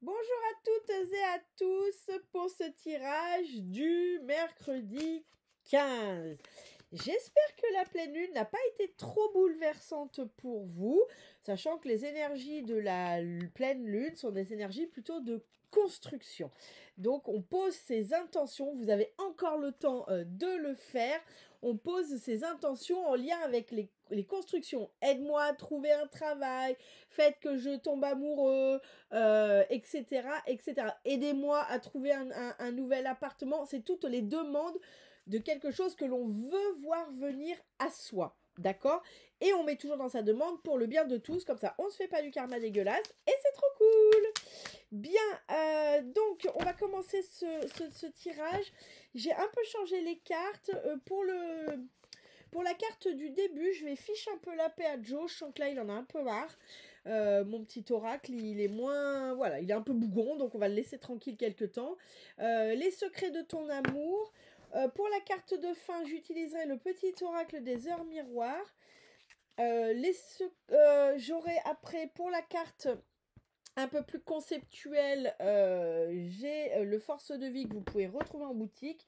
Bonjour à toutes et à tous pour ce tirage du mercredi 15. J'espère que la pleine lune n'a pas été trop bouleversante pour vous, sachant que les énergies de la pleine lune sont des énergies plutôt de construction. Donc on pose ses intentions, vous avez encore le temps de le faire. On pose ses intentions en lien avec les constructions. Aide-moi à trouver un travail, faites que je tombe amoureux, etc., etc. Aidez-moi à trouver un nouvel appartement. C'est toutes les demandes de quelque chose que l'on veut voir venir à soi. D'accord? Et on met toujours dans sa demande pour le bien de tous. Comme ça, on ne se fait pas du karma dégueulasse. Et c'est trop cool! Bien, donc on va commencer ce tirage. J'ai un peu changé les cartes. Pour la carte du début, je vais ficher un peu la paix à Joe. Je sens que là, il en a un peu marre. Mon petit oracle, il est moins... Voilà, il est un peu bougon, donc on va le laisser tranquille quelques temps. Les secrets de ton amour. Pour la carte de fin, j'utiliserai le petit oracle des heures miroirs. J'aurai après, pour la carte un peu plus conceptuelle, j'ai le force de vie que vous pouvez retrouver en boutique.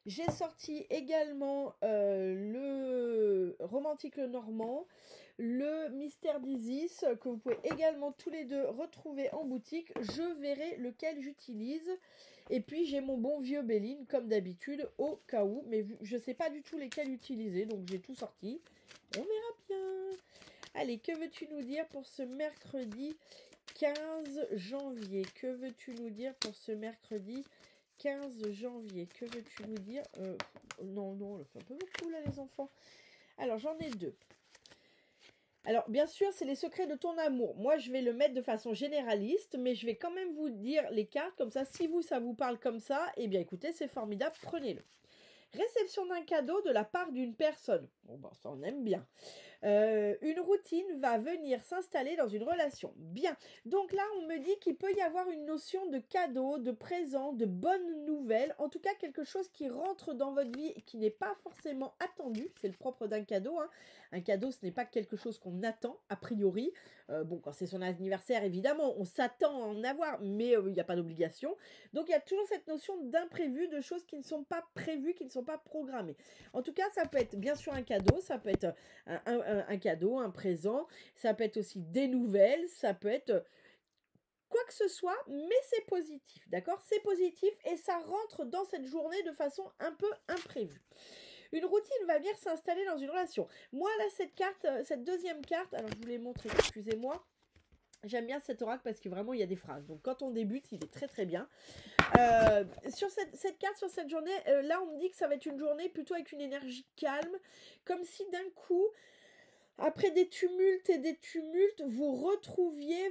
J'ai sorti également le romantique le normand, le mystère d'Isis, que vous pouvez également tous les deux retrouver en boutique. Je verrai lequel j'utilise. Et puis j'ai mon bon vieux Béline, comme d'habitude, au cas où. Mais je ne sais pas du tout lesquels utiliser, donc j'ai tout sorti. On verra bien. Allez, que veux-tu nous dire pour ce mercredi 15 janvier? Que veux-tu nous dire pour ce mercredi 15 janvier? Que veux-tu nous dire? Non, c'est un peu beaucoup là les enfants. Alors j'en ai deux. Alors bien sûr c'est les secrets de ton amour. Moi je vais le mettre de façon généraliste, mais je vais quand même vous dire les cartes comme ça. Si ça vous parle comme ça, eh bien écoutez, c'est formidable, prenez-le. Réception d'un cadeau de la part d'une personne. Bon, ça on aime bien. Une routine va venir s'installer dans une relation. Bien. Donc là, on me dit qu'il peut y avoir une notion de cadeau, de présent, de bonne nouvelle. En tout cas, quelque chose qui rentre dans votre vie et qui n'est pas forcément attendu. C'est le propre d'un cadeau. Hein. Un cadeau, ce n'est pas quelque chose qu'on attend, a priori. Bon, quand c'est son anniversaire, évidemment, on s'attend à en avoir, mais il n'y a pas d'obligation. Donc, il y a toujours cette notion d'imprévu, de choses qui ne sont pas prévues, qui ne sont pas programmées. En tout cas, ça peut être bien sûr un cadeau, ça peut être un cadeau, un présent, ça peut être aussi des nouvelles, ça peut être quoi que ce soit, mais c'est positif, d'accord? C'est positif et ça rentre dans cette journée de façon un peu imprévue. Une routine va venir s'installer dans une relation. Moi, là, cette deuxième carte, alors je vous l'ai montré, excusez-moi. J'aime bien cet oracle parce que vraiment il y a des phrases. Donc quand on débute, il est très très bien. Sur cette carte, sur cette journée, là on me dit que ça va être une journée plutôt avec une énergie calme. Comme si d'un coup, après des tumultes et des tumultes, vous retrouviez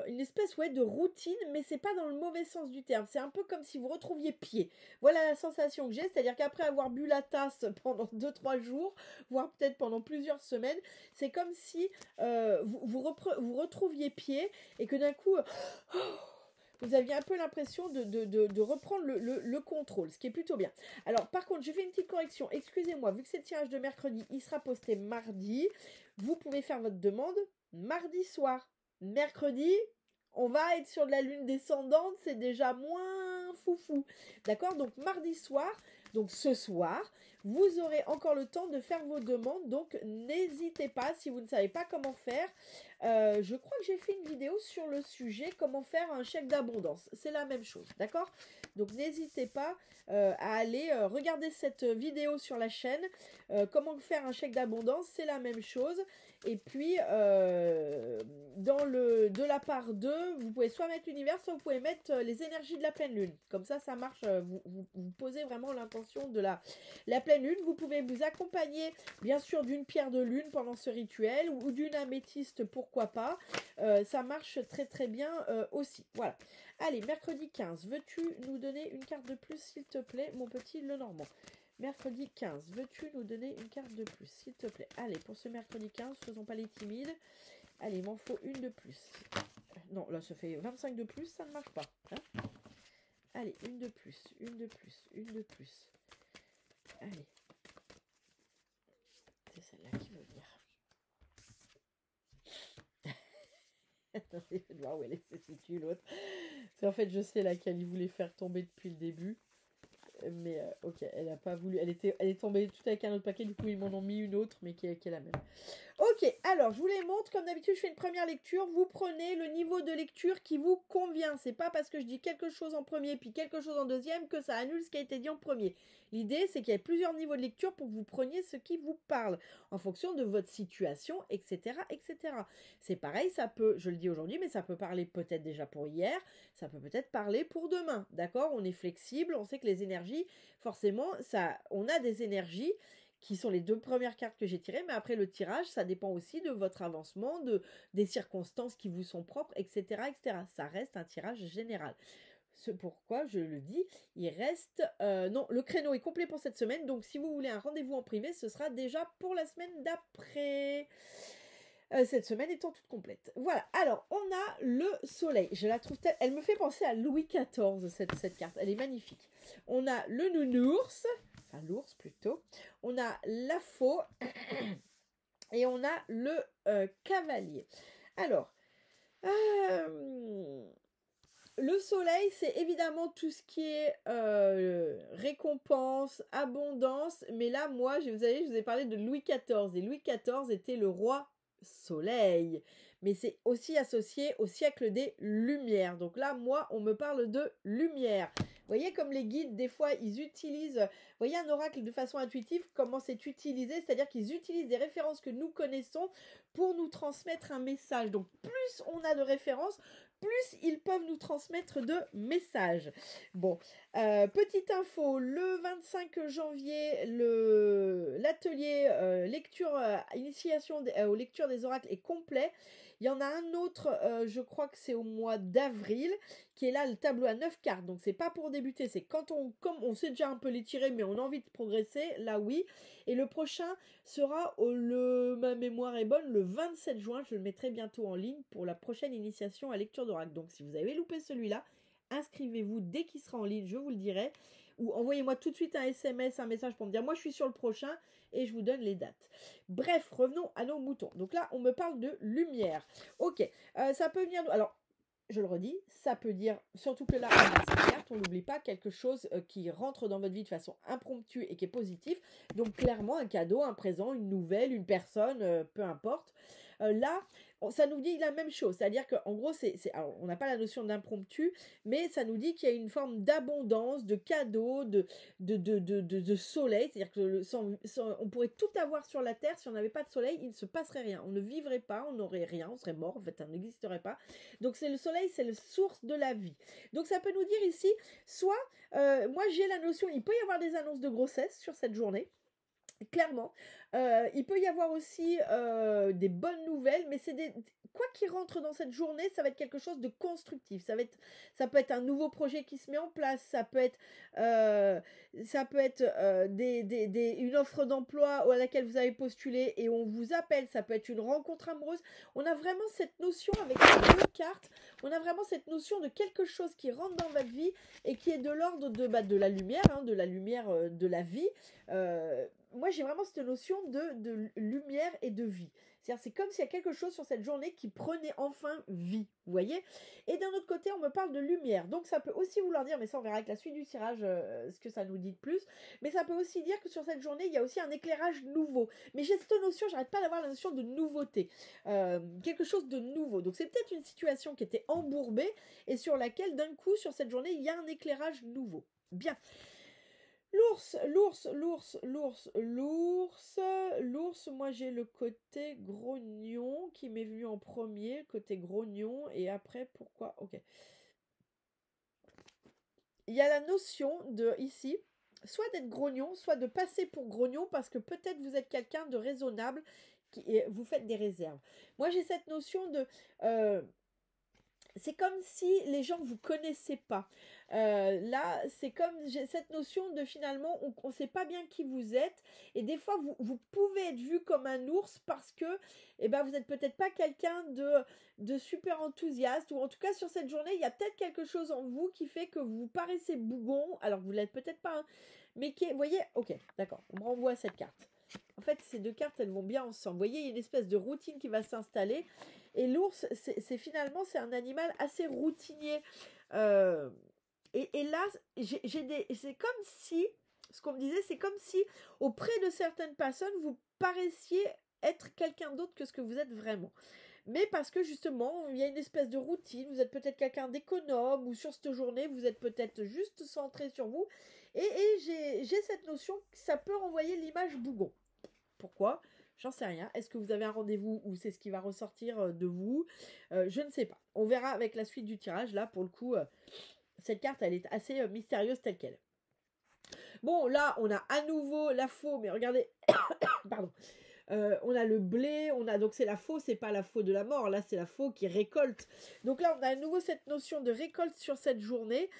une espèce de routine, mais c'est pas dans le mauvais sens du terme. C'est un peu comme si vous retrouviez pied. Voilà la sensation que j'ai, c'est-à-dire qu'après avoir bu la tasse pendant 2-3 jours, voire peut-être pendant plusieurs semaines, c'est comme si vous retrouviez pied et que d'un coup... vous aviez un peu l'impression de reprendre le contrôle, ce qui est plutôt bien. Alors, par contre, je fais une petite correction. Excusez-moi, vu que c'est le tirage de mercredi, il sera posté mardi. Vous pouvez faire votre demande mardi soir. Mercredi, on va être sur de la lune descendante, c'est déjà moins foufou. D'accord? Donc, mardi soir, donc ce soir, vous aurez encore le temps de faire vos demandes. Donc, n'hésitez pas, si vous ne savez pas comment faire. Je crois que j'ai fait une vidéo sur le sujet, comment faire un chèque d'abondance. C'est la même chose, d'accord? Donc, n'hésitez pas à aller regarder cette vidéo sur la chaîne. Comment faire un chèque d'abondance, c'est la même chose. Et puis, de la part 2, vous pouvez soit mettre l'univers, soit vous pouvez mettre les énergies de la pleine lune. Comme ça marche. Vous posez vraiment l'intention de la pleine lune. Vous pouvez vous accompagner, bien sûr, d'une pierre de lune pendant ce rituel ou d'une améthyste, pourquoi pas. Ça marche très très bien aussi. Voilà. Allez, mercredi 15, veux-tu nous donner une carte de plus, s'il te plaît, mon petit Lenormand? Mercredi 15, veux-tu nous donner une carte de plus, s'il te plaît? Allez, pour ce mercredi 15, faisons pas les timides. Allez, il m'en faut une de plus. Non, là, ça fait 25 de plus, ça ne marche pas. Hein? Allez, une de plus, une de plus, une de plus. Allez. C'est celle-là qui veut venir. Attendez, je vais voir où elle se situe l'autre. En fait, je sais laquelle il voulait faire tomber depuis le début. Mais ok, elle a pas voulu. Elle est tombée tout avec un autre paquet, du coup ils m'en ont mis une autre, mais qui est la même. Ok, alors je vous les montre. Comme d'habitude, je fais une première lecture. Vous prenez le niveau de lecture qui vous convient. C'est pas parce que je dis quelque chose en premier puis quelque chose en deuxième que ça annule ce qui a été dit en premier. L'idée, c'est qu'il y ait plusieurs niveaux de lecture pour que vous preniez ce qui vous parle en fonction de votre situation, etc., etc. C'est pareil, ça peut, je le dis aujourd'hui, mais ça peut parler peut-être déjà pour hier, ça peut peut-être parler pour demain. D'accord? On est flexible, on sait que les énergies, forcément, on a des énergies qui sont les 2 premières cartes que j'ai tirées, mais après le tirage, ça dépend aussi de votre avancement, des circonstances qui vous sont propres, etc., etc. Ça reste un tirage général. C'est pourquoi je le dis, il reste... non, le créneau est complet pour cette semaine, donc si vous voulez un rendez-vous en privé, ce sera déjà pour la semaine d'après. Cette semaine étant toute complète. Voilà, alors on a le soleil. Je la trouve elle me fait penser à Louis XIV, cette carte. Elle est magnifique. On a le nounours, enfin l'ours plutôt. On a la faux et on a le cavalier. Alors, le soleil, c'est évidemment tout ce qui est récompense, abondance. Mais là, moi, je vous ai parlé de Louis XIV. Et Louis XIV était le roi soleil. Mais c'est aussi associé au siècle des Lumières. Donc là, moi, on me parle de lumière. Vous voyez comme les guides, des fois, ils utilisent... Vous voyez un oracle de façon intuitive, comment c'est utilisé. C'est-à-dire qu'ils utilisent des références que nous connaissons pour nous transmettre un message. Donc plus on a de références, plus ils peuvent nous transmettre de messages. Bon, petite info, le 25 janvier, l'atelier lecture, initiation aux lectures des oracles est complet. Il y en a un autre, je crois que c'est au mois d'avril, qui est là le tableau à 9 cartes. Donc c'est pas pour débuter, c'est quand comme on sait déjà un peu les tirer, mais on a envie de progresser, là oui. Et le prochain sera, ma mémoire est bonne, le 27 juin. Je le mettrai bientôt en ligne pour la prochaine initiation à lecture d'oracle. Donc si vous avez loupé celui-là, inscrivez-vous dès qu'il sera en ligne, je vous le dirai. Ou envoyez-moi tout de suite un SMS, un message pour me dire, moi je suis sur le prochain et je vous donne les dates. Bref, revenons à nos moutons. Donc là, on me parle de lumière. Ok, ça peut venir... Alors, je le redis, ça peut dire, surtout que là, on a cette carte, on n'oublie pas quelque chose qui rentre dans votre vie de façon impromptue et qui est positif. Donc clairement, un cadeau, un présent, une nouvelle, une personne, peu importe. Là, ça nous dit la même chose, c'est-à-dire qu'en gros, alors, on n'a pas la notion d'impromptu, mais ça nous dit qu'il y a une forme d'abondance, de cadeaux, de soleil, c'est-à-dire que on pourrait tout avoir sur la Terre, si on n'avait pas de soleil, il ne se passerait rien, on ne vivrait pas, on n'aurait rien, on serait mort, en fait, ça n'existerait pas. Donc c'est le soleil, c'est la source de la vie. Donc ça peut nous dire ici, soit, moi j'ai la notion, il peut y avoir des annonces de grossesse sur cette journée, clairement. Il peut y avoir aussi des bonnes nouvelles, mais quoi qu'il rentre dans cette journée, ça va être quelque chose de constructif. Ça peut être un nouveau projet qui se met en place, ça peut être une offre d'emploi à laquelle vous avez postulé et on vous appelle, ça peut être une rencontre amoureuse. On a vraiment cette notion avec les 2 cartes, on a vraiment cette notion de quelque chose qui rentre dans votre vie et qui est de l'ordre de la lumière, de la lumière de la vie. Moi, j'ai vraiment cette notion de lumière et de vie. C'est-à-dire, c'est comme s'il y a quelque chose sur cette journée qui prenait enfin vie, vous voyez. Et d'un autre côté, on me parle de lumière. Donc, ça peut aussi vouloir dire, mais ça, on verra avec la suite du tirage ce que ça nous dit de plus. Mais ça peut aussi dire que sur cette journée, il y a aussi un éclairage nouveau. Mais j'ai cette notion, j'arrête pas d'avoir la notion de nouveauté. Quelque chose de nouveau. Donc, c'est peut-être une situation qui était embourbée et sur laquelle, d'un coup, sur cette journée, il y a un éclairage nouveau. Bien. L'ours, moi j'ai le côté grognon qui m'est venu en premier, côté grognon, et après pourquoi, ok. Il y a la notion de, ici, soit d'être grognon, soit de passer pour grognon, parce que peut-être vous êtes quelqu'un de raisonnable, et vous faites des réserves. Moi j'ai cette notion de... c'est comme si les gens ne vous connaissaient pas. Là, c'est comme j'ai cette notion de finalement, on ne sait pas bien qui vous êtes. Et des fois, vous pouvez être vu comme un ours parce que vous n'êtes peut-être pas quelqu'un de super enthousiaste. Ou en tout cas, sur cette journée, il y a peut-être quelque chose en vous qui fait que vous paraissez bougon. Alors, vous ne l'êtes peut-être pas. Hein, mais qui est, vous voyez, ok, d'accord, on me renvoie cette carte. En fait, ces deux cartes, elles vont bien ensemble. Vous voyez, il y a une espèce de routine qui va s'installer. Et l'ours, finalement, c'est un animal assez routinier. Et là, c'est comme si, ce qu'on me disait, c'est comme si, auprès de certaines personnes, vous paraissiez être quelqu'un d'autre que ce que vous êtes vraiment. Mais parce que justement, il y a une espèce de routine, vous êtes peut-être quelqu'un d'économe, ou sur cette journée, vous êtes peut-être juste centré sur vous. Et j'ai cette notion que ça peut renvoyer l'image bougon. Pourquoi? J'en sais rien. Est-ce que vous avez un rendez-vous ou c'est ce qui va ressortir de vous? Je ne sais pas. On verra avec la suite du tirage. Là, pour le coup, cette carte, elle est assez mystérieuse telle qu'elle. Bon, là, on a à nouveau la faux, mais regardez, pardon. On a le blé, donc c'est la faux, c'est pas la faux de la mort, là c'est la faux qui récolte. Donc là on a à nouveau cette notion de récolte sur cette journée.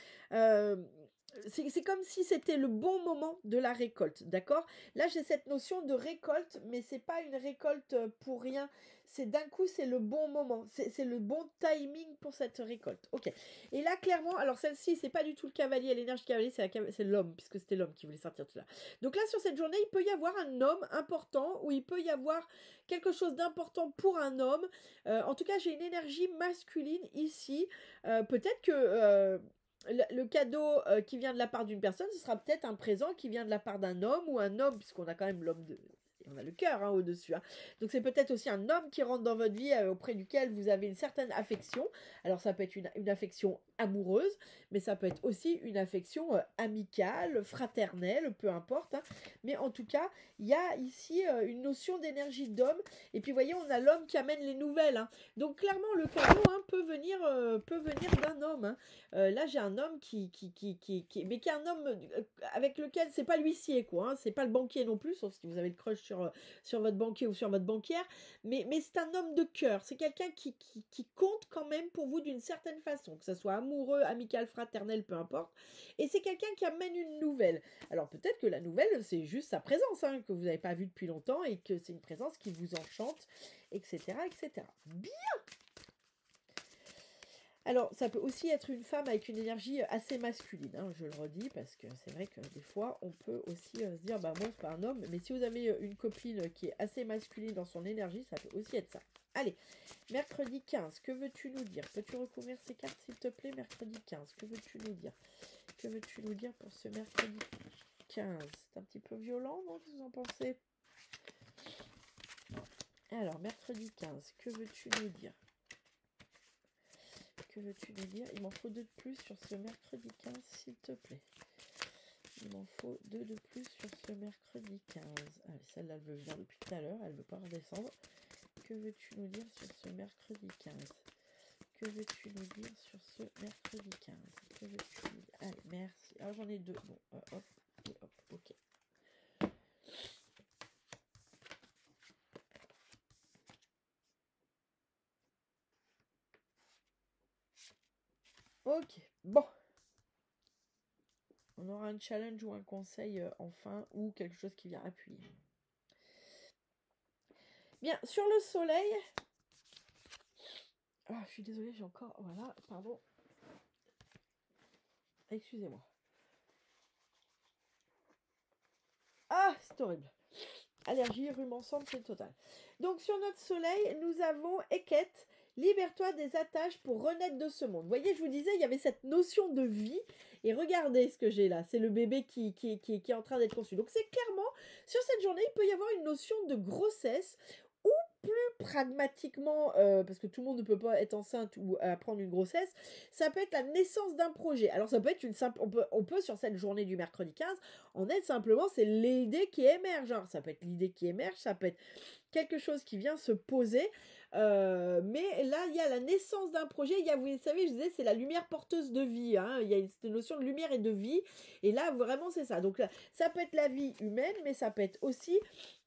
C'est comme si c'était le bon moment de la récolte, d'accord? Là j'ai cette notion de récolte, mais c'est pas une récolte pour rien. C'est d'un coup c'est le bon moment, c'est le bon timing pour cette récolte. Ok. Et là clairement, alors celle-ci c'est pas du tout le cavalier, l'énergie cavalier, c'est l'homme, puisque c'était l'homme qui voulait sortir tout là. Donc là sur cette journée il peut y avoir un homme important, ou il peut y avoir quelque chose d'important pour un homme. En tout cas j'ai une énergie masculine ici. Peut-être que le cadeau qui vient de la part d'une personne, ce sera peut-être un présent qui vient de la part d'un homme, ou un homme, puisqu'on a quand même l'homme de... On a le cœur au-dessus. Hein. Donc c'est peut-être aussi un homme qui rentre dans votre vie auprès duquel vous avez une certaine affection. Alors ça peut être une affection amoureuse, mais ça peut être aussi une affection amicale, fraternelle, peu importe. Hein. Mais en tout cas, il y a ici une notion d'énergie d'homme. Et puis vous voyez, on a l'homme qui amène les nouvelles. Hein. Donc clairement, le cadeau peut venir d'un homme. Hein. Là, j'ai un homme qui mais qui est un homme avec lequel c'est pas l'huissier, quoi. Hein, c'est pas le banquier non plus, sauf si vous avez le crush sur votre banquier ou sur votre banquière. Mais c'est un homme de cœur. C'est quelqu'un qui compte quand même pour vous d'une certaine façon, que ce soit amoureux, amical, fraternel, peu importe. Et c'est quelqu'un qui amène une nouvelle. Alors peut-être que la nouvelle, c'est juste sa présence, hein, que vous n'avez pas vue depuis longtemps et que c'est une présence qui vous enchante, etc., etc. Bien. Alors, ça peut aussi être une femme avec une énergie assez masculine, hein, je le redis, parce que c'est vrai que des fois, on peut aussi se dire, bah bon, c'est pas un homme, mais si vous avez une copine qui est assez masculine dans son énergie, ça peut aussi être ça. Allez, mercredi 15, que veux-tu nous dire? Peux-tu recouvrir ces cartes, s'il te plaît? Mercredi 15, que veux-tu nous dire? Que veux-tu nous dire pour ce mercredi 15? C'est un petit peu violent, non? Qu'est-ce que vous en pensez? Alors, mercredi 15, que veux-tu nous dire? Que veux-tu nous dire? Il m'en faut 2 de plus sur ce mercredi 15, s'il te plaît. Il m'en faut 2 de plus sur ce mercredi 15. Allez, celle-là, elle veut venir depuis tout à l'heure. Elle ne veut pas redescendre. Que veux-tu nous dire sur ce mercredi 15? Que veux-tu nous dire sur ce mercredi 15? Que veux-tu nous dire? Allez, merci. Alors, j'en ai 2. Bon, hop, et hop, ok. Ok, bon. On aura un challenge ou un conseil enfin, ou quelque chose qui vient appuyer. Bien, sur le soleil... Ah, je suis désolée, j'ai encore... Voilà, pardon. Excusez-moi. Ah, c'est horrible. Allergie, rhume ensemble, c'est total. Donc, sur notre soleil, nous avons Eket. Libère-toi des attaches pour renaître de ce monde. Vous voyez, je vous disais, il y avait cette notion de vie. Et regardez ce que j'ai là. C'est le bébé qui est en train d'être conçu. Donc, c'est clairement, sur cette journée, il peut y avoir une notion de grossesse ou plus pragmatiquement, parce que tout le monde ne peut pas être enceinte ou apprendre une grossesse, ça peut être la naissance d'un projet. Alors, ça peut être une simple... On peut sur cette journée du mercredi 15, en être simplement, c'est l'idée qui émerge. Hein. Ça peut être l'idée qui émerge, ça peut être quelque chose qui vient se poser. Mais là, il y a la naissance d'un projet. Il y a, vous savez, je disais, c'est la lumière porteuse de vie. Hein. Il y a cette notion de lumière et de vie. Et là, vraiment, c'est ça. Donc, là, ça peut être la vie humaine, mais ça peut être aussi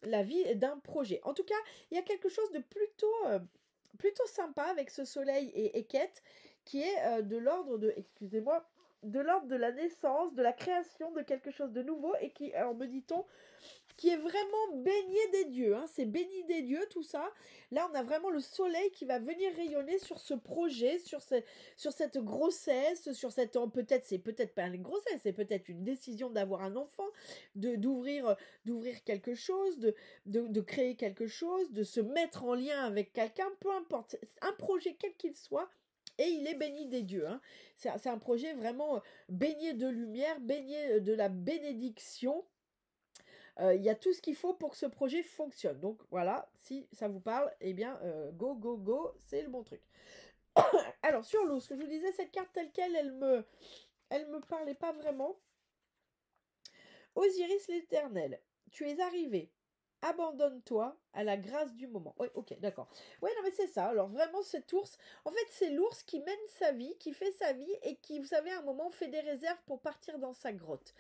la vie d'un projet. En tout cas, il y a quelque chose de plutôt sympa avec ce soleil et Eket, qui est de l'ordre de... Excusez-moi. De l'ordre de la naissance, de la création de quelque chose de nouveau et qui, alors me dit-on, qui est vraiment baigné des dieux, hein, c'est béni des dieux tout ça. Là on a vraiment le soleil qui va venir rayonner sur ce projet, sur cette grossesse, sur cette, c'est peut-être pas une grossesse, c'est peut-être une décision d'avoir un enfant, d'ouvrir quelque chose, de créer quelque chose, de se mettre en lien avec quelqu'un, peu importe, un projet quel qu'il soit. Et il est béni des dieux. Hein. C'est un projet vraiment baigné de lumière, baigné de la bénédiction. Il y a tout ce qu'il faut pour que ce projet fonctionne. Donc voilà, si ça vous parle, eh bien, go, go, go, c'est le bon truc. Alors, sur l'eau, ce que je vous disais, cette carte telle qu'elle, elle me parlait pas vraiment. Osiris l'Éternel, tu es arrivé. Abandonne-toi à la grâce du moment. Oui, ok, d'accord. Ouais, non, mais c'est ça. Alors, vraiment, cet ours, en fait, c'est l'ours qui mène sa vie, qui fait sa vie et qui, vous savez, à un moment, fait des réserves pour partir dans sa grotte.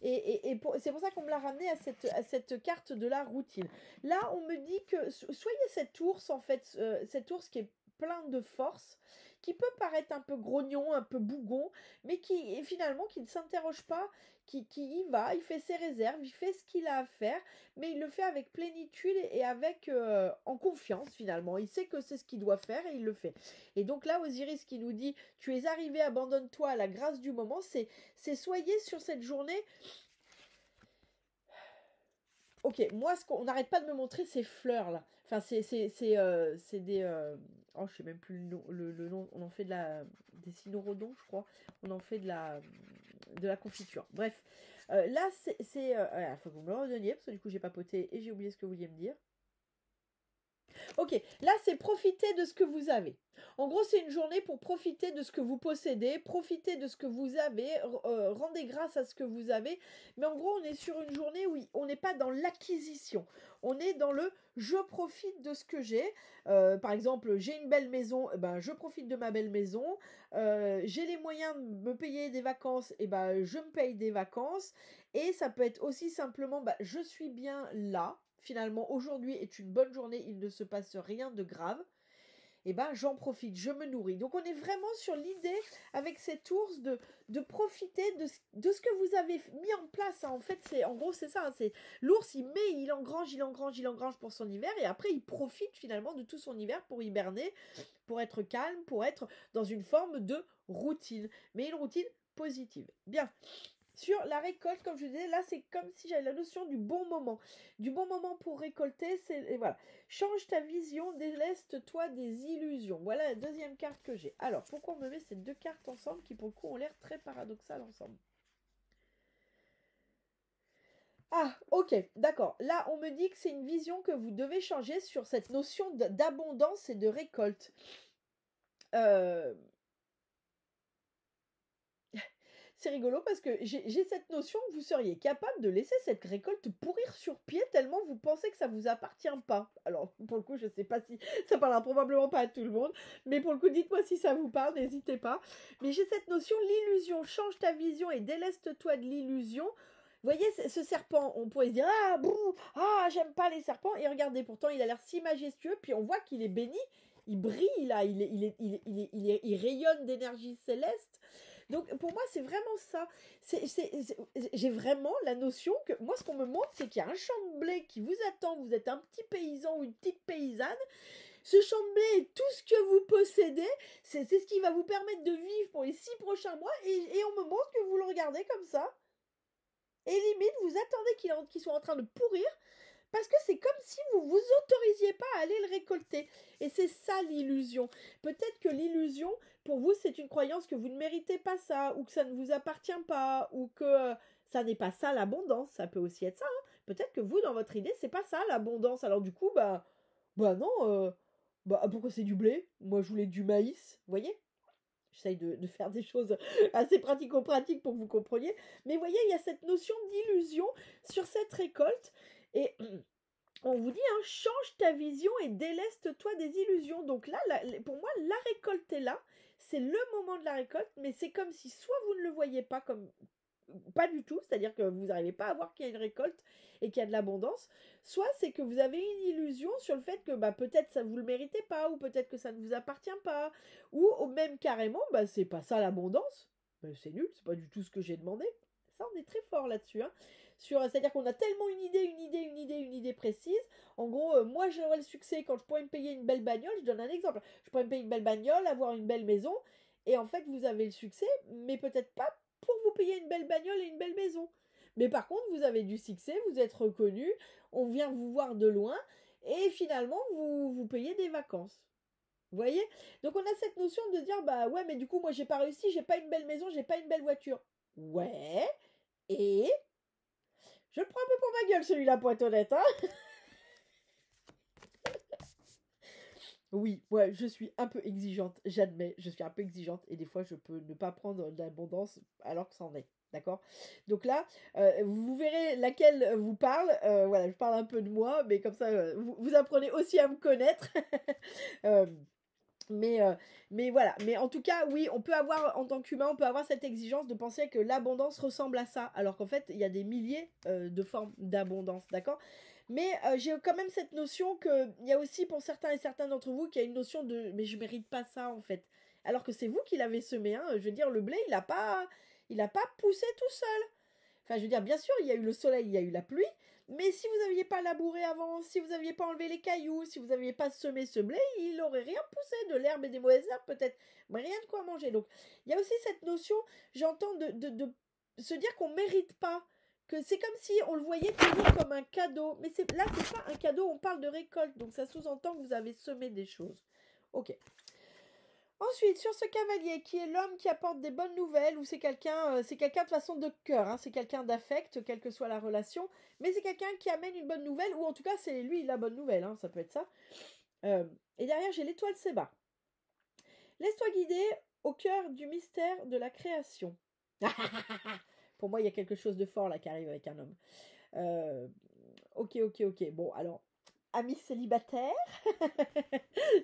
Et c'est pour ça qu'on me l'a ramené à cette carte de la routine. Là, on me dit que, soyez cet ours, en fait, cet ours qui est plein de force, qui peut paraître un peu grognon, un peu bougon, mais qui, finalement, qui ne s'interroge pas, qui y va, il fait ses réserves, il fait ce qu'il a à faire, mais il le fait avec plénitude et avec en confiance finalement. Il sait que c'est ce qu'il doit faire et il le fait. Et donc là, Osiris qui nous dit, tu es arrivé, abandonne-toi à la grâce du moment, c'est soyez sur cette journée. Ok, moi, on n'arrête pas de me montrer ces fleurs là. Enfin, c'est des. Oh, je sais même plus le nom. On en fait des cynorhodons, je crois. On en fait de la confiture. Bref, là, il faut que vous me le redonniez parce que du coup, j'ai papoté et j'ai oublié ce que vous vouliez me dire. Ok, là c'est profiter de ce que vous avez. En gros, c'est une journée pour profiter de ce que vous possédez, profiter de ce que vous avez, rendez grâce à ce que vous avez. Mais en gros, on est sur une journée où on n'est pas dans l'acquisition. On est dans le je profite de ce que j'ai. Par exemple, j'ai une belle maison, ben, je profite de ma belle maison. J'ai les moyens de me payer des vacances, et ben, je me paye des vacances. Et ça peut être aussi simplement, ben, je suis bien là. Finalement, aujourd'hui est une bonne journée, il ne se passe rien de grave, et ben j'en profite, je me nourris. Donc on est vraiment sur l'idée avec cet ours de profiter de ce que vous avez mis en place. Hein. En fait, en gros c'est ça. Hein. C'est l'ours, il engrange pour son hiver et après il profite finalement de tout son hiver pour hiberner, pour être calme, pour être dans une forme de routine, mais une routine positive. Bien. Sur la récolte, comme je disais, là, c'est comme si j'avais la notion du bon moment. Du bon moment pour récolter, voilà. Change ta vision, déleste-toi des illusions. Voilà la deuxième carte que j'ai. Alors, pourquoi on me met ces deux cartes ensemble qui, pour le coup, ont l'air très paradoxales ensemble? Ah, ok, d'accord. Là, on me dit que c'est une vision que vous devez changer sur cette notion d'abondance et de récolte. C'est rigolo parce que j'ai cette notion que vous seriez capable de laisser cette récolte pourrir sur pied tellement vous pensez que ça vous appartient pas. Alors, pour le coup, je sais pas si ça parlera probablement pas à tout le monde, mais pour le coup, dites-moi si ça vous parle, n'hésitez pas. Mais j'ai cette notion, l'illusion, change ta vision et déleste-toi de l'illusion. Vous voyez, ce serpent, on pourrait se dire, ah, bouh, ah, j'aime pas les serpents. Et regardez, pourtant, il a l'air si majestueux, puis on voit qu'il est béni, il brille là, il rayonne d'énergie céleste. Donc pour moi, c'est vraiment ça. J'ai vraiment la notion que moi, ce qu'on me montre, c'est qu'il y a un champ de blé qui vous attend. Vous êtes un petit paysan ou une petite paysanne. Ce champ de blé est tout ce que vous possédez. C'est ce qui va vous permettre de vivre pour les 6 prochains mois. Et on me montre que vous le regardez comme ça. Et limite, vous attendez qu'il soit en train de pourrir. Parce que c'est comme si vous vous autorisiez pas à aller le récolter. Et c'est ça l'illusion. Peut-être que l'illusion, pour vous, c'est une croyance que vous ne méritez pas ça, ou que ça ne vous appartient pas, ou que ça n'est pas ça l'abondance. Ça peut aussi être ça. Hein. Peut-être que vous, dans votre idée, c'est pas ça l'abondance. Alors du coup, bah non, pourquoi c'est du blé? Moi, je voulais du maïs. Vous voyez? J'essaye de faire des choses assez pratico-pratiques pour que vous compreniez. Mais vous voyez, il y a cette notion d'illusion sur cette récolte. Et on vous dit, hein, change ta vision et déleste-toi des illusions. Donc là, pour moi, la récolte est là. C'est le moment de la récolte, mais c'est comme si soit vous ne le voyez pas comme pas du tout, c'est-à-dire que vous n'arrivez pas à voir qu'il y a une récolte et qu'il y a de l'abondance, soit c'est que vous avez une illusion sur le fait que peut-être ça vous le méritez pas, ou peut-être que ça ne vous appartient pas, ou même carrément, c'est pas ça l'abondance, c'est nul, c'est pas du tout ce que j'ai demandé. Ça, on est très fort là-dessus. Hein. C'est-à-dire qu'on a tellement une idée précise. En gros, moi j'aurais le succès quand je pourrais me payer une belle bagnole. Je donne un exemple. Je pourrais me payer une belle bagnole, avoir une belle maison. Et en fait, vous avez le succès, mais peut-être pas pour vous payer une belle bagnole et une belle maison. Mais par contre, vous avez du succès, vous êtes reconnu, on vient vous voir de loin, et finalement, vous payez des vacances. Vous voyez? Donc on a cette notion de dire, bah ouais, mais du coup, moi j'ai pas réussi, j'ai pas une belle maison, j'ai pas une belle voiture. Ouais, et je le prends un peu pour ma gueule celui-là, pour être honnête, hein. Oui, ouais, je suis un peu exigeante, j'admets, je suis un peu exigeante, et des fois je peux ne pas prendre d'abondance alors que ça en est. D'accord? Donc là, vous verrez laquelle vous parle. Voilà, je parle un peu de moi, mais comme ça, vous apprenez aussi à me connaître. Euh, Mais, euh, mais voilà, mais en tout cas, oui, on peut avoir, en tant qu'humain, on peut avoir cette exigence de penser que l'abondance ressemble à ça, alors qu'en fait, il y a des milliers de formes d'abondance, d'accord? Mais j'ai quand même cette notion qu'il y a aussi pour certains et certains d'entre vous qu'il y a une notion de mais je mérite pas ça en fait. Alors que c'est vous qui l'avez semé, hein. Je veux dire, le blé, il a pas poussé tout seul. Enfin, je veux dire, bien sûr, il y a eu le soleil, il y a eu la pluie, mais si vous n'aviez pas labouré avant, si vous n'aviez pas enlevé les cailloux, si vous n'aviez pas semé ce blé, il n'aurait rien poussé, de l'herbe et des mauvaises herbes peut-être, mais rien de quoi manger. Donc, il y a aussi cette notion, j'entends, de se dire qu'on ne mérite pas, que c'est comme si on le voyait toujours comme un cadeau, mais là, c'est pas un cadeau, on parle de récolte, donc ça sous-entend que vous avez semé des choses. Ok. Ensuite, sur ce cavalier qui est l'homme qui apporte des bonnes nouvelles, ou c'est quelqu'un de façon de cœur, hein, c'est quelqu'un d'affect, quelle que soit la relation, mais c'est quelqu'un qui amène une bonne nouvelle, ou en tout cas c'est lui la bonne nouvelle, hein, ça peut être ça. Et derrière j'ai l'étoile Séba. Laisse-toi guider au cœur du mystère de la création. Pour moi il y a quelque chose de fort là qui arrive avec un homme. Ok. Bon alors amis célibataires,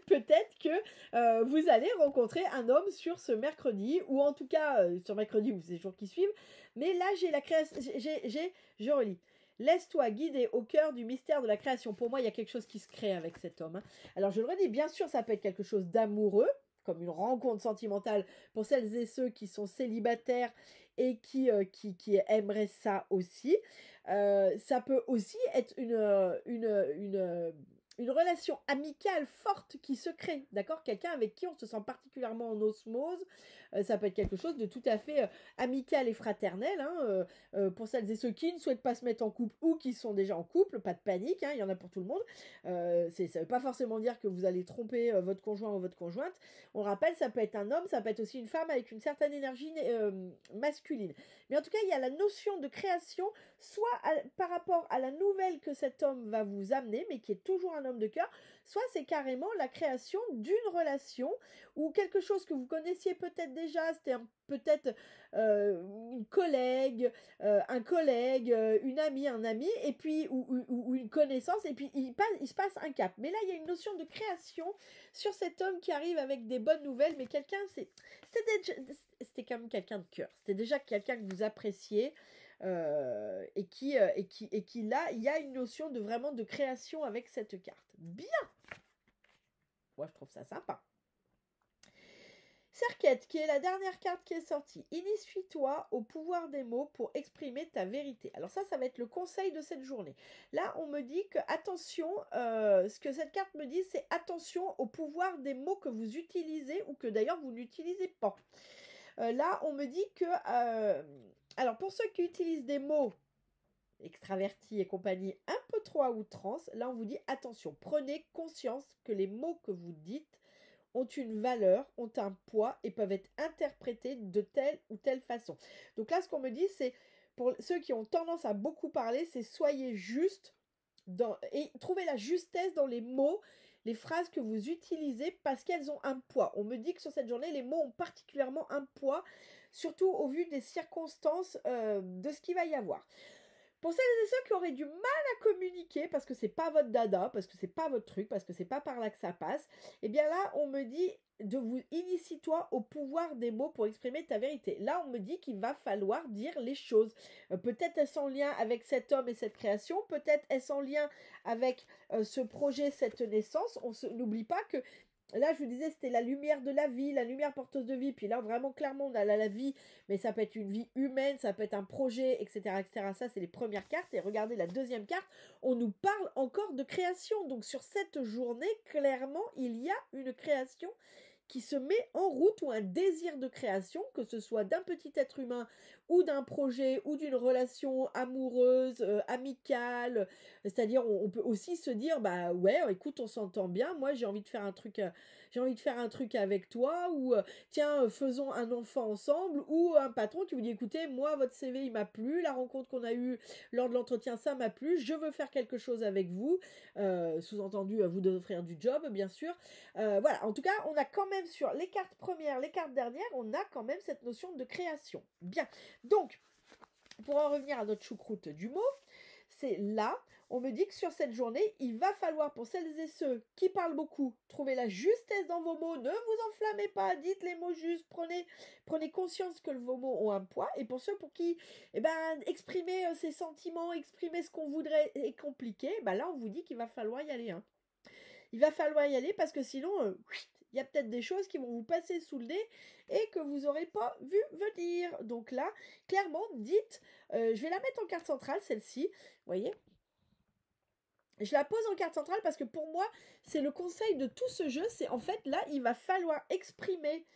peut-être que vous allez rencontrer un homme sur ce mercredi, ou en tout cas sur mercredi ou ces jours qui suivent. Mais là, j'ai la création, je relis. Laisse-toi guider au cœur du mystère de la création. Pour moi, il y a quelque chose qui se crée avec cet homme, hein. Alors, je le redis, bien sûr, ça peut être quelque chose d'amoureux, comme une rencontre sentimentale pour celles et ceux qui sont célibataires et qui aimeraient ça aussi. Ça peut aussi être une relation amicale forte qui se crée, d'accord? Quelqu'un avec qui on se sent particulièrement en osmose. Ça peut être quelque chose de tout à fait amical et fraternel, hein, pour celles et ceux qui ne souhaitent pas se mettre en couple ou qui sont déjà en couple, pas de panique, hein, il y en a pour tout le monde. Ça ne veut pas forcément dire que vous allez tromper votre conjoint ou votre conjointe. On rappelle, ça peut être un homme, ça peut être aussi une femme avec une certaine énergie masculine. Mais en tout cas, il y a la notion de création, soit par rapport à la nouvelle que cet homme va vous amener, mais qui est toujours un homme de cœur, soit c'est carrément la création d'une relation ou quelque chose que vous connaissiez peut-être déjà, c'était peut-être une collègue, un collègue, une amie, un ami, et puis ou une connaissance, et puis il se passe un cap. Mais là, il y a une notion de création sur cet homme qui arrive avec des bonnes nouvelles, mais c'était quand même quelqu'un de cœur. C'était déjà quelqu'un que vous appréciez. Et qui là, il y a une notion de vraiment de création avec cette carte. Bien. Moi, je trouve ça sympa. Serquette, qui est la dernière carte qui est sortie. Initie-toi au pouvoir des mots pour exprimer ta vérité. Alors ça va être le conseil de cette journée. Là, on me dit que, attention, ce que cette carte me dit, c'est attention au pouvoir des mots que vous utilisez ou que d'ailleurs vous n'utilisez pas. Là, on me dit que... alors, pour ceux qui utilisent des mots extravertis et compagnie un peu trop à outrance, là, on vous dit attention, prenez conscience que les mots que vous dites ont une valeur, ont un poids et peuvent être interprétés de telle ou telle façon. Donc là, ce qu'on me dit, c'est pour ceux qui ont tendance à beaucoup parler, c'est soyez juste et trouvez la justesse dans les mots, les phrases que vous utilisez parce qu'elles ont un poids. On me dit que sur cette journée, les mots ont particulièrement un poids, surtout au vu des circonstances de ce qu'il va y avoir. Pour celles et ceux qui auraient du mal à communiquer parce que c'est pas votre dada, parce que c'est pas votre truc, parce que c'est pas par là que ça passe, eh bien là, on me dit de vous initie-toi au pouvoir des mots pour exprimer ta vérité. Là, on me dit qu'il va falloir dire les choses. Peut-être est-ce en lien avec cet homme et cette création, peut-être est-ce en lien avec ce projet, cette naissance. N'oublie pas que Là, je vous disais, c'était la lumière de la vie, la lumière porteuse de vie. Puis là, vraiment, clairement, on a la vie, mais ça peut être une vie humaine, ça peut être un projet, etc., etc. Ça, c'est les premières cartes. Et regardez la deuxième carte, on nous parle encore de création. Donc, sur cette journée, clairement, il y a une création qui se met en route ou un désir de création, que ce soit d'un petit être humain ou d'un projet ou d'une relation amoureuse, amicale. C'est-à-dire, on peut aussi se dire, bah ouais, écoute, on s'entend bien. Moi, j'ai envie de faire un truc, j'ai envie de faire un truc avec toi, ou tiens, faisons un enfant ensemble, ou un patron qui vous dit, écoutez, moi, votre CV, il m'a plu, la rencontre qu'on a eue lors de l'entretien, ça m'a plu, je veux faire quelque chose avec vous. Sous-entendu, vous offrir du job, bien sûr. Voilà, en tout cas, on a quand même sur les cartes premières, les cartes dernières, on a quand même cette notion de création. Bien, donc, pour en revenir à notre choucroute du mot, c'est là, on me dit que sur cette journée, il va falloir pour celles et ceux qui parlent beaucoup, trouver la justesse dans vos mots, ne vous enflammez pas, dites les mots justes, prenez conscience que vos mots ont un poids, et pour ceux pour qui, exprimer ses sentiments, exprimer ce qu'on voudrait est compliqué, là on vous dit qu'il va falloir y aller, hein. Il va falloir y aller parce que sinon, il y a peut-être des choses qui vont vous passer sous le nez et que vous n'aurez pas vu venir. Donc là, clairement, dites, je vais la mettre en carte centrale, celle-ci, vous voyez. Je la pose en carte centrale parce que pour moi, c'est le conseil de tout ce jeu. C'est en fait, là, il va falloir exprimer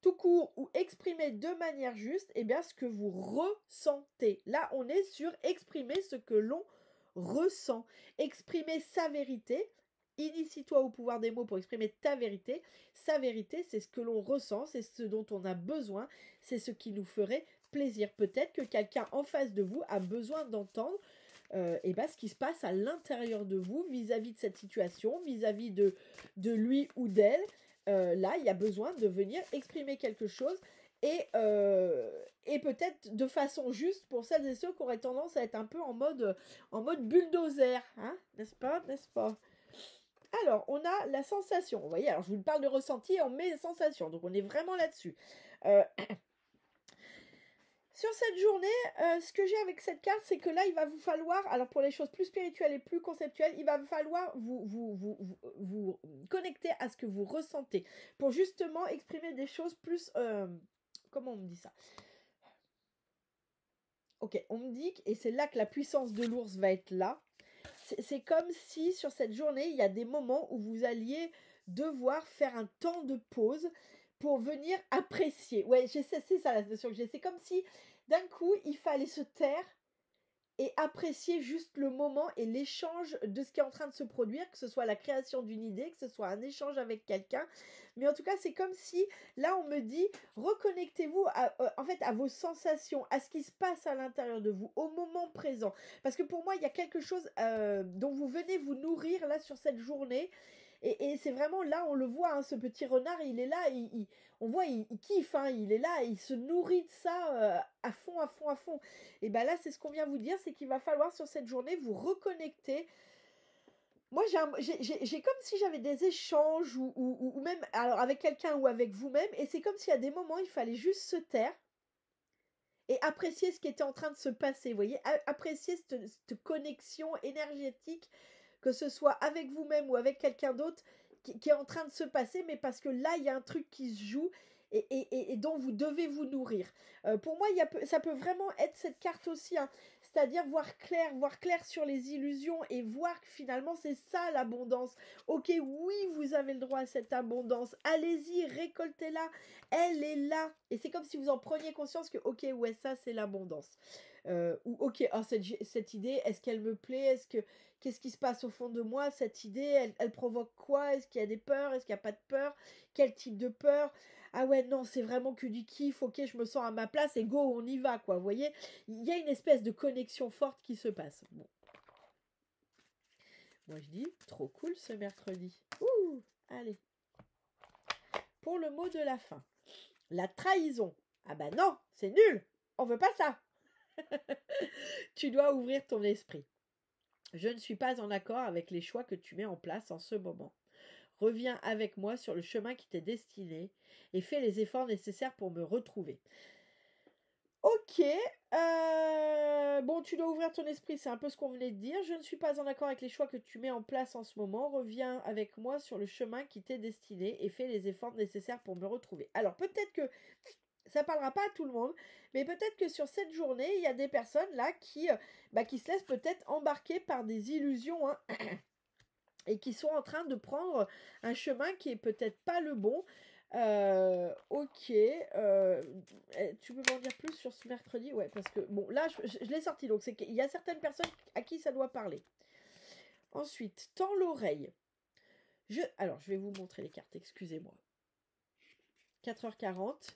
tout court ou exprimer de manière juste, ce que vous ressentez. Là, on est sur exprimer ce que l'on ressent. Exprimer sa vérité. Initie-toi au pouvoir des mots pour exprimer ta vérité. Sa vérité, c'est ce que l'on ressent, c'est ce dont on a besoin, c'est ce qui nous ferait plaisir. Peut-être que quelqu'un en face de vous a besoin d'entendre ce qui se passe à l'intérieur de vous vis-à-vis de cette situation, vis-à-vis de lui ou d'elle. Là, il y a besoin de venir exprimer quelque chose et peut-être de façon juste pour celles et ceux qui auraient tendance à être un peu en mode bulldozer, hein, n'est-ce pas, n'est-ce pas? Alors, on a la sensation. Vous voyez, alors je vous parle de ressenti et on met les sensations. Donc, on est vraiment là-dessus. Sur cette journée, ce que j'ai avec cette carte, c'est que là, il va vous falloir, alors pour les choses plus spirituelles et plus conceptuelles, il va vous falloir vous connecter à ce que vous ressentez pour justement exprimer des choses plus... comment on me dit ça? Ok, on me dit, et c'est là que la puissance de l'ours va être là, c'est comme si sur cette journée, il y a des moments où vous alliez devoir faire un temps de pause pour venir apprécier. Ouais, c'est ça la notion que j'ai. C'est comme si d'un coup, il fallait se taire et apprécier juste le moment et l'échange de ce qui est en train de se produire, que ce soit la création d'une idée, que ce soit un échange avec quelqu'un. Mais en tout cas, c'est comme si, là, on me dit, reconnectez-vous à vos sensations, à ce qui se passe à l'intérieur de vous, au moment présent. Parce que pour moi, il y a quelque chose dont vous venez vous nourrir, là, sur cette journée. Et c'est vraiment là, on le voit, hein, ce petit renard, il est là, on voit, il kiffe, hein, il est là, il se nourrit de ça à fond, à fond, à fond. Et là, c'est ce qu'on vient vous dire, c'est qu'il va falloir sur cette journée vous reconnecter. Moi, j'ai comme si j'avais des échanges ou même alors avec quelqu'un ou avec vous-même, et c'est comme si à des moments, il fallait juste se taire et apprécier ce qui était en train de se passer, vous voyez, apprécier cette connexion énergétique, que ce soit avec vous-même ou avec quelqu'un d'autre qui est en train de se passer, mais parce que là, il y a un truc qui se joue et dont vous devez vous nourrir. Pour moi, ça peut vraiment être cette carte aussi, hein, c'est-à-dire voir clair sur les illusions et voir que finalement, c'est ça l'abondance. Ok, oui, vous avez le droit à cette abondance. Allez-y, récoltez-la. Elle est là. Et c'est comme si vous en preniez conscience que, ok, ouais, ça, c'est l'abondance. Ou, ok, oh, cette idée, est-ce qu'elle me plaît? Qu'est-ce qui se passe au fond de moi? Cette idée, elle provoque quoi? Est-ce qu'il y a des peurs? Est-ce qu'il n'y a pas de peur? Quel type de peur? Ah ouais, non, c'est vraiment que du kiff. Ok, je me sens à ma place et go, on y va, quoi. Vous voyez, il y a une espèce de connexion forte qui se passe. Bon. Moi, je dis, trop cool ce mercredi. Ouh, allez. Pour le mot de la fin. La trahison. Ah bah non, c'est nul. On veut pas ça. Tu dois ouvrir ton esprit. Je ne suis pas en accord avec les choix que tu mets en place en ce moment. Reviens avec moi sur le chemin qui t'est destiné et fais les efforts nécessaires pour me retrouver. Ok. Bon, tu dois ouvrir ton esprit, c'est un peu ce qu'on venait de dire. Je ne suis pas en accord avec les choix que tu mets en place en ce moment. Reviens avec moi sur le chemin qui t'est destiné et fais les efforts nécessaires pour me retrouver. Alors, peut-être que ça parlera pas à tout le monde, mais peut-être que sur cette journée, il y a des personnes là qui se laissent peut-être embarquer par des illusions, hein, et qui sont en train de prendre un chemin qui est peut-être pas le bon. Ok. Tu peux m'en dire plus sur ce mercredi? Ouais, parce que bon, là, je l'ai sorti, donc c'est qu'il y a certaines personnes à qui ça doit parler. Ensuite, tends l'oreille. Alors, je vais vous montrer les cartes, excusez-moi. 4h40.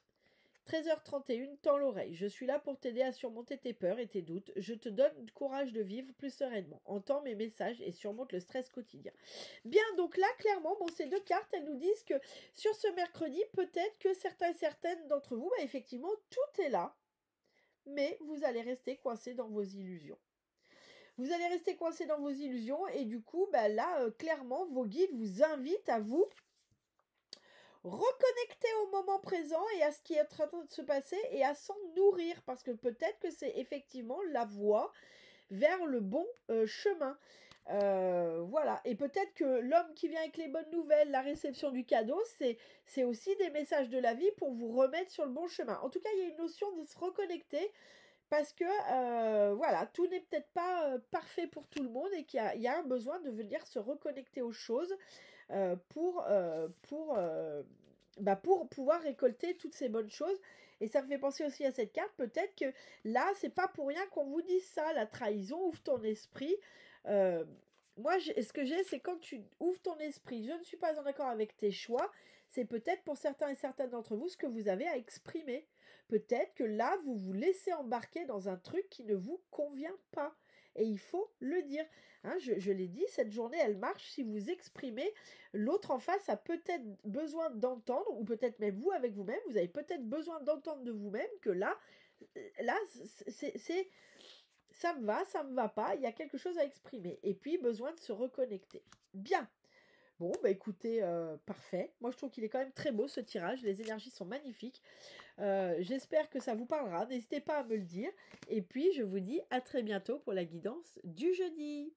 13h31, tends l'oreille. Je suis là pour t'aider à surmonter tes peurs et tes doutes. Je te donne le courage de vivre plus sereinement. Entends mes messages et surmonte le stress quotidien. Bien, donc là, clairement, bon, ces deux cartes, elles nous disent que sur ce mercredi, peut-être que certains et certaines d'entre vous, bah, effectivement, tout est là, mais vous allez rester coincés dans vos illusions. Vous allez rester coincés dans vos illusions et du coup, bah, là, clairement, vos guides vous invitent à vous reconnecter au moment présent et à ce qui est en train de se passer et à s'en nourrir parce que peut-être que c'est effectivement la voie vers le bon chemin. Voilà. Et peut-être que l'homme qui vient avec les bonnes nouvelles, la réception du cadeau, c'est aussi des messages de la vie pour vous remettre sur le bon chemin. En tout cas, il y a une notion de se reconnecter parce que voilà, tout n'est peut-être pas parfait pour tout le monde et qu'il y a un besoin de venir se reconnecter aux choses pour pouvoir récolter toutes ces bonnes choses. Et ça me fait penser aussi à cette carte. Peut-être que là, c'est pas pour rien qu'on vous dit ça, la trahison, ouvre ton esprit. Euh, Moi, ce que j'ai, c'est quand tu ouvres ton esprit, je ne suis pas en accord avec tes choix, c'est peut-être pour certains et certaines d'entre vous ce que vous avez à exprimer. Peut-être que là, vous vous laissez embarquer dans un truc qui ne vous convient pas. Et il faut le dire. Hein, je l'ai dit, cette journée, elle marche si vous exprimez. L'autre en face a peut-être besoin d'entendre, ou peut-être même vous avec vous-même, vous avez peut-être besoin d'entendre de vous-même que là c'est ça me va pas, il y a quelque chose à exprimer. Et puis, besoin de se reconnecter. Bien. Bon, bah écoutez, parfait. Moi, je trouve qu'il est quand même très beau ce tirage. Les énergies sont magnifiques. J'espère que ça vous parlera. N'hésitez pas à me le dire. Et puis, je vous dis à très bientôt pour la guidance du jeudi.